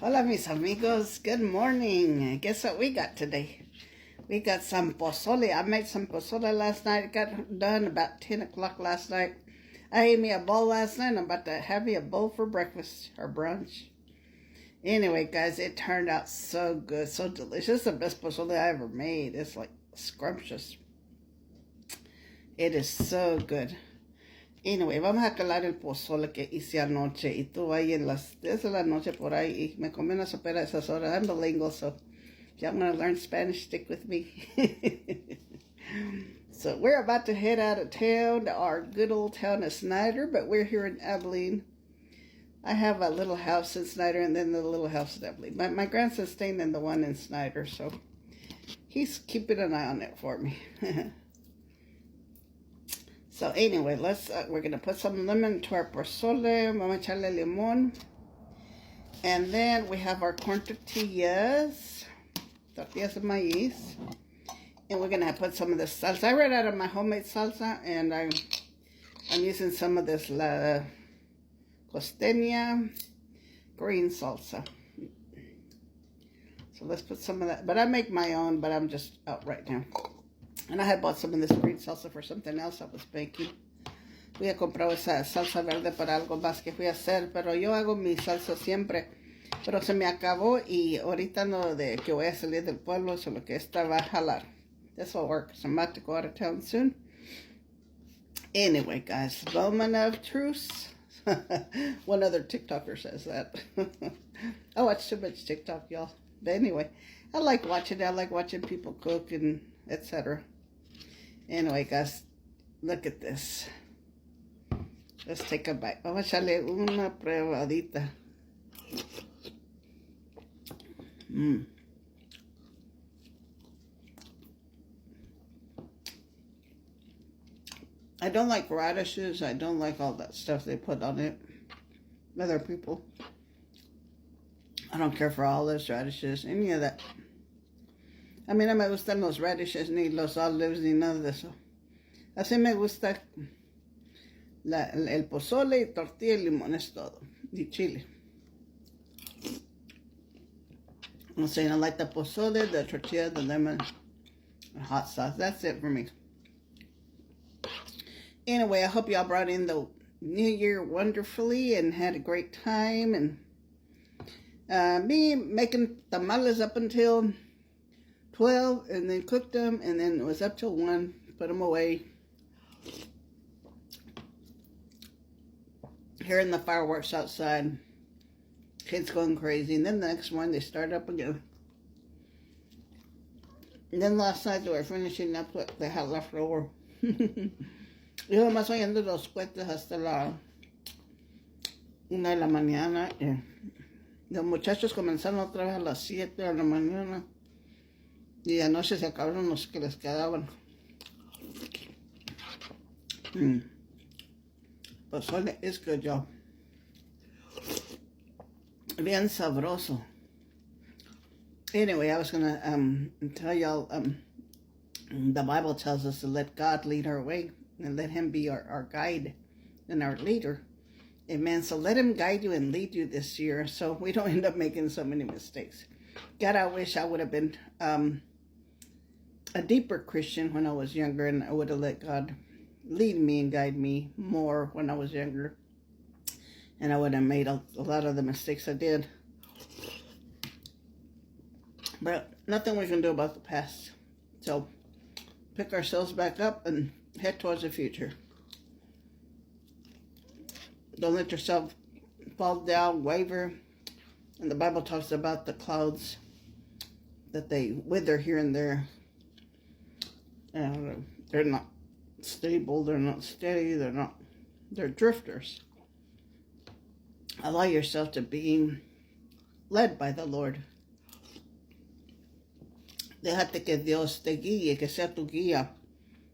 Hola, mis amigos. Good morning. Guess what we got today? We got some posole. I made some posole last night. It got done about 10 o'clock last night. I ate me a bowl last night. I'm about to have me a bowl for breakfast or brunch. Anyway, guys, it turned out so good, so delicious. The best posole I ever made. It's like scrumptious. It is so good. Anyway, vamos a calar el pozole que hice anoche. Y tú ahí en las 10 de la noche por ahí. Y me comí una sopera a esas horas. I'm bilingual, so if y'all want to learn Spanish, stick with me. So we're about to head out of town to our good old town of Snyder. But we're here in Abilene. I have a little house in Snyder and then the little house in Abilene. My grandson's staying in the one in Snyder. So he's keeping an eye on it for me. So anyway, we're going to put some lemon to our pozole. Vamos a echarle limón. And then we have our corn tortillas de maíz. And we're going to put some of this salsa. I ran out of my homemade salsa, and I'm using some of this La Costeña green salsa. So let's put some of that. But I make my own, but I'm just out right now. And I had bought some of this green salsa for something else I was making. Fui a comprar esa salsa verde para algo más que fui a hacer. Pero yo hago mi salsa siempre. Pero se me acabó y ahorita no de que voy a salir del pueblo. Solo que esta va a jalar. This will work. So I'm about to go out of town soon. Anyway, guys. Moment of truce. One other TikToker says that. I watch too much TikTok, y'all. But anyway, I like watching it. I like watching people cook and etc. Anyway, guys, look at this. Let's take a bite. Vamos a echarle una probadita. I don't like radishes. I don't like all that stuff they put on it. Other people. I don't care for olives, radishes, any of that. A mí no me gustan los radishes, ni los olives, ni nada de eso. Así me gusta el pozole y tortilla y limón, es todo. Y chile. I'm saying I like the pozole, the tortilla, the lemon, and hot sauce. That's it for me. Anyway, I hope y'all brought in the New Year wonderfully and had a great time. And me making tamales up until 12 and then cooked them, and then it was up till 1, put them away. Hearing the fireworks outside, kids going crazy, and then the next morning they start up again. And then last night they were finishing up what they had left over. Yo nomás oyendo los cohetes hasta la 1 de la mañana. Los muchachos comenzaron otra vez a las 7 de la mañana. Y anoche se acabaron los que les quedaban. Pozole is good, y'all. Bien sabroso. Anyway, I was going to tell y'all, the Bible tells us to let God lead our way and let him be our guide and our leader. Amen. So let him guide you and lead you this year so we don't end up making so many mistakes. God, I wish I would have been a deeper Christian when I was younger, and I would have let God lead me and guide me more when I was younger, and I would have made a lot of the mistakes I did. But nothing we can do about the past. So pick ourselves back up and head towards the future. Don't let yourself fall down, waver. And the Bible talks about the clouds, that they wither here and there. They're not stable, they're not steady, they're drifters. Allow yourself to be led by the Lord. Déjate que Dios te guíe, que sea tu guía.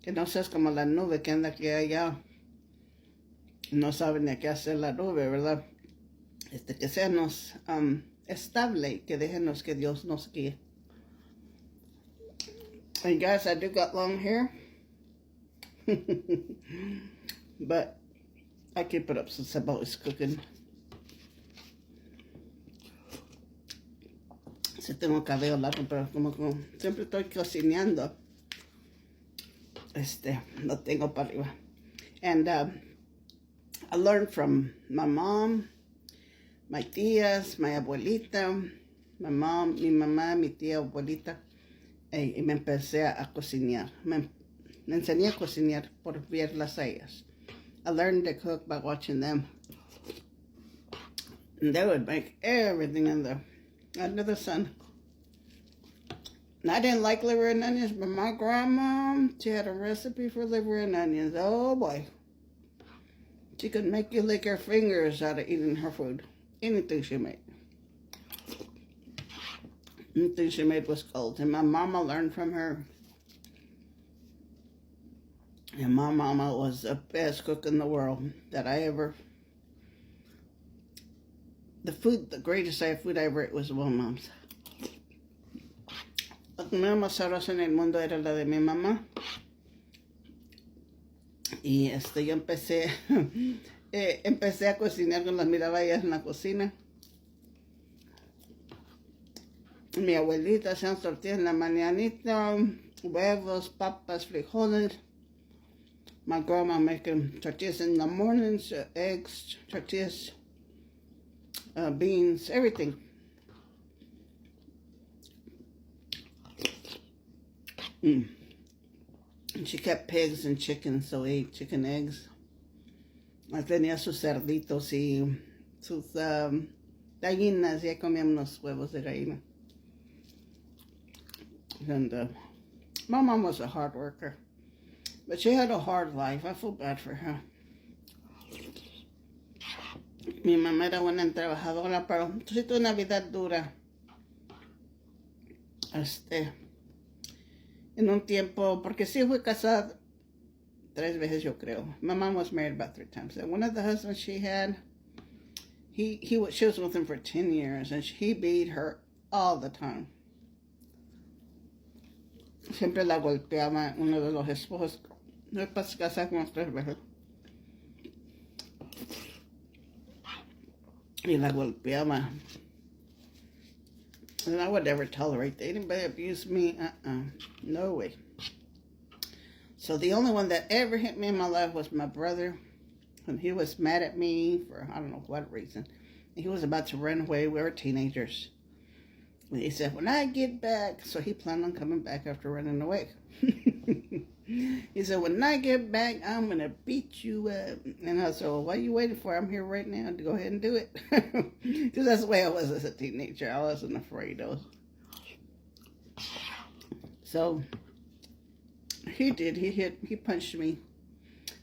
Que no seas como la nube que anda aquí allá. No saben ni qué hacer la nube, ¿verdad? Que seamos estable, que déjenos que Dios nos guíe. And guys, I do got long hair. But I keep it up since I'm always cooking. Si tengo cabello largo, pero como siempre estoy cocinando, lo tengo para arriba. And I learned from my mom, my tías, my abuelita, mi mamá, mi tía, abuelita, y me empecé a cocinar. Me enseñé a cocinar por verlas a ellas. I learned to cook by watching them. And they would make everything under the sun. And I didn't like liver and onions, but my grandma, she had a recipe for liver and onions. Oh boy. She could make you lick your fingers out of eating her food. Anything she made. Anything she made was cold. And my mama learned from her. And my mama was the best cook in the world that I ever... The greatest food I ever ate was my mom's. La comida más sabrosa en el mundo era la de mi mamá. Y yo empecé a cocinar cuando las miraba ellas en la cocina. Mi abuelita hacía tortillas en la mañanita, huevos, papas, frijoles. My grandma making tortillas in the mornings, eggs, tortillas, beans, everything. And she kept pigs and chickens, so we ate chicken eggs. Tenía sus cerditos y sus gallinas, ya comíamos unos huevos de gallina. And my mom was a hard worker, but she had a hard life. I feel bad for her. Mi mamá era buena trabajadora, pero sí tuvo una vida dura. En un tiempo, porque sí fui casada 3 veces, yo creo. My mom was married about 3 times. And one of the husbands she had, she was with him for 10 years, and he beat her all the time. Siempre la golpeaba uno de los esposos. No pasé casada como 3 veces. Y la golpeaba. And I would never tolerate that. Anybody abuse me? No way. So the only one that ever hit me in my life was my brother. And he was mad at me for I don't know what reason. He was about to run away. We were teenagers. And he said, when I get back, so he planned on coming back after running away. He said, when I get back, I'm going to beat you up. And I said, well, what are you waiting for? I'm here right now to go ahead and do it. Because that's the way I was as a teenager. I wasn't afraid of. So he did. He punched me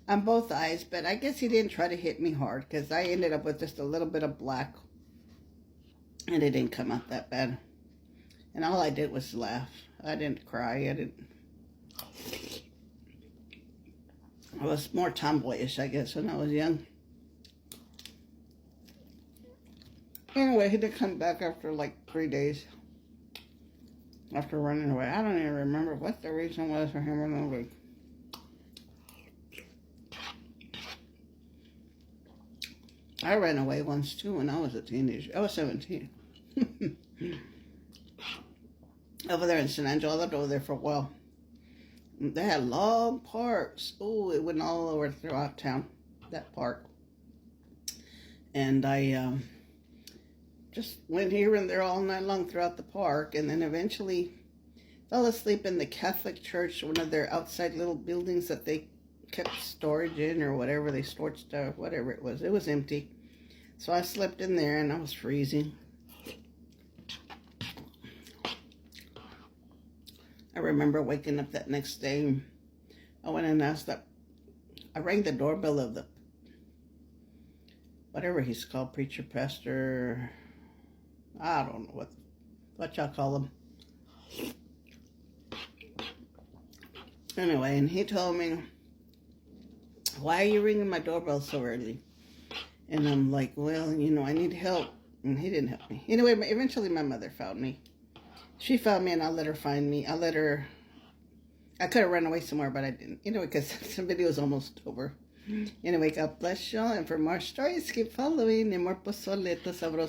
on both eyes. But I guess he didn't try to hit me hard because I ended up with just a little bit of black. And it didn't come out that bad. And all I did was laugh. I didn't cry. I was more tomboyish, I guess, when I was young. Anyway, he did come back after like 3 days. After running away. I don't even remember what the reason was for him running away. I ran away once too when I was a teenager. I was 17. Over there in San Angelo, I lived over there for a while. They had long parks. Oh, it went all over throughout town, that park. And I just went here and there all night long throughout the park, and then eventually fell asleep in the Catholic church, one of their outside little buildings that they kept storage in or whatever. They stored stuff, whatever it was. It was empty. So I slept in there and I was freezing. I remember waking up that next day. I went and asked that. I rang the doorbell of the, whatever he's called, preacher, pastor. I don't know what y'all call him. Anyway, and he told me, why are you ringing my doorbell so early? And I'm like, well, you know, I need help. And he didn't help me. Anyway, eventually my mother found me. She found me and I let her find me. I could have run away somewhere, but I didn't. Anyway, because the video is almost over. Anyway, God bless y'all. And for more stories, keep following. And more pozole, sabroso.